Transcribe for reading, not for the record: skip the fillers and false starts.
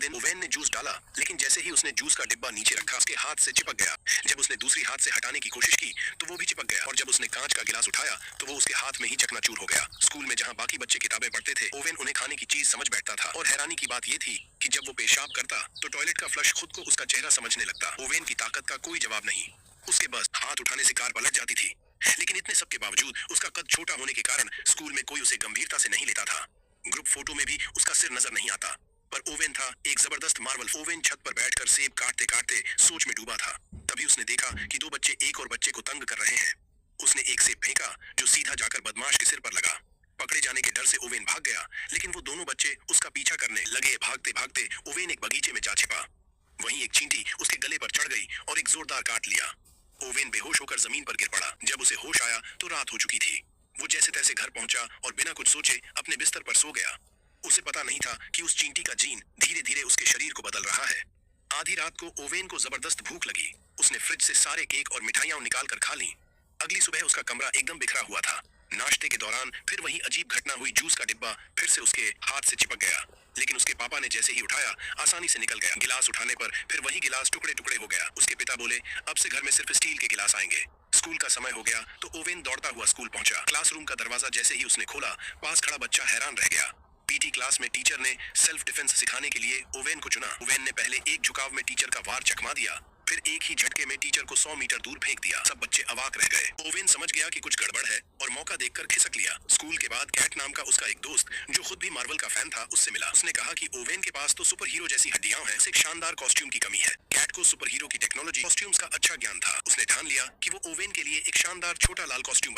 दिन ओवेन ने जूस डाला, लेकिन जैसे ही उसने जूस का डिब्बा नीचे रखा उसके हाथ से चिपक गया। जब उसने दूसरी हाथ से हटाने की कोशिश की तो वो भी चिपक गया, और जब उसने कांच का गिलास उठाया तो वो उसके हाथ में ही चकनाचूर हो गया। स्कूल में जहाँ बाकी बच्चे किताबें पढ़ते थे, ओवेन उन्हें खाने की चीज समझ बैठता था। और हैरानी की बात ये थी कि जब वो पेशाब करता तो टॉयलेट का फ्लश खुद को उसका चेहरा समझने लगता। ओवेन की ताकत का कोई जवाब नहीं, उसके बस हाथ उठाने से कार पलट जाती थी। लेकिन इतने सब के बावजूद उसका कद छोटा होने के कारण स्कूल में कोई उसे गंभीरता से नहीं लेता था। ग्रुप फोटो में भी उसका सिर नजर नहीं आता। पर ओवेन था एक जबरदस्त मार्वल। ओवेन छत पर बैठकर सेब काटते काटते सोच में डूबा था। तभी उसने देखा कि दो बच्चे एक और बच्चे को तंग कर रहे हैं। उसने एक सेब फेंका जो सीधा जाकर बदमाश के सिर पर लगा। पकड़े जाने के डर से ओवेन भाग गया, लेकिन वो दोनों बच्चे उसका पीछा करने लगे। भागते भागते ओवेन एक बगीचे में जा छिपा। वहीं एक चींटी उसके गले पर चढ़ गई और एक जोरदार काट लिया। ओवेन बेहोश होकर जमीन पर गिर पड़ा। जब उसे होश आया तो रात हो चुकी थी। वो जैसे तैसे घर पहुंचा और बिना कुछ सोचे अपने बिस्तर पर सो गया। उसे पता नहीं था कि उस चींटी का जीन धीरे धीरे उसके शरीर को बदल रहा है। आधी रात को ओवेन को जबरदस्त भूख लगी। उसने फ्रिज से सारे केक और मिठाइयां निकाल कर खा ली। अगली सुबह उसका कमरा एकदम बिखरा हुआ था। नाश्ते के दौरान फिर वही अजीब घटना हुई। जूस का डिब्बा फिर से उसके हाथ से चिपक गया, लेकिन उसके पापा ने जैसे ही उठाया आसानी से निकल गया। गिलास उठाने पर फिर वही गिलास टुकड़े टुकड़े हो गया। उसके पिता बोले, अब से घर में सिर्फ स्टील के गिलास आएंगे। स्कूल का समय हो गया तो ओवेन दौड़ता हुआ स्कूल पहुंचा। क्लासरूम का दरवाजा जैसे ही उसने खोला, पास खड़ा बच्चा हैरान रह गया। पीटी क्लास में टीचर ने सेल्फ डिफेंस सिखाने के लिए ओवेन को चुना। ओवेन ने पहले एक झुकाव में टीचर का वार चकमा दिया, फिर एक ही झटके में टीचर को 100 मीटर दूर फेंक दिया। सब बच्चे अवाक रह गए। ओवेन समझ गया कि कुछ गड़बड़ है और मौका देखकर खिसक लिया। स्कूल के बाद कैट नाम का उसका एक दोस्त जो खुद भी मार्वल का फैन था उससे मिला। उसने कहा कि ओवेन के पास तो सुपर हीरो जैसी हड्डियां हैं, एक शानदार कॉस्ट्यूम की कमी है। कैट को सुपर हीरो की टेक्नोलॉजी कॉस्ट्यूम्स का अच्छा ज्ञान था। उसने ठान लिया कि वो ओवेन के लिए एक शानदार छोटा लाल कॉस्ट्यूम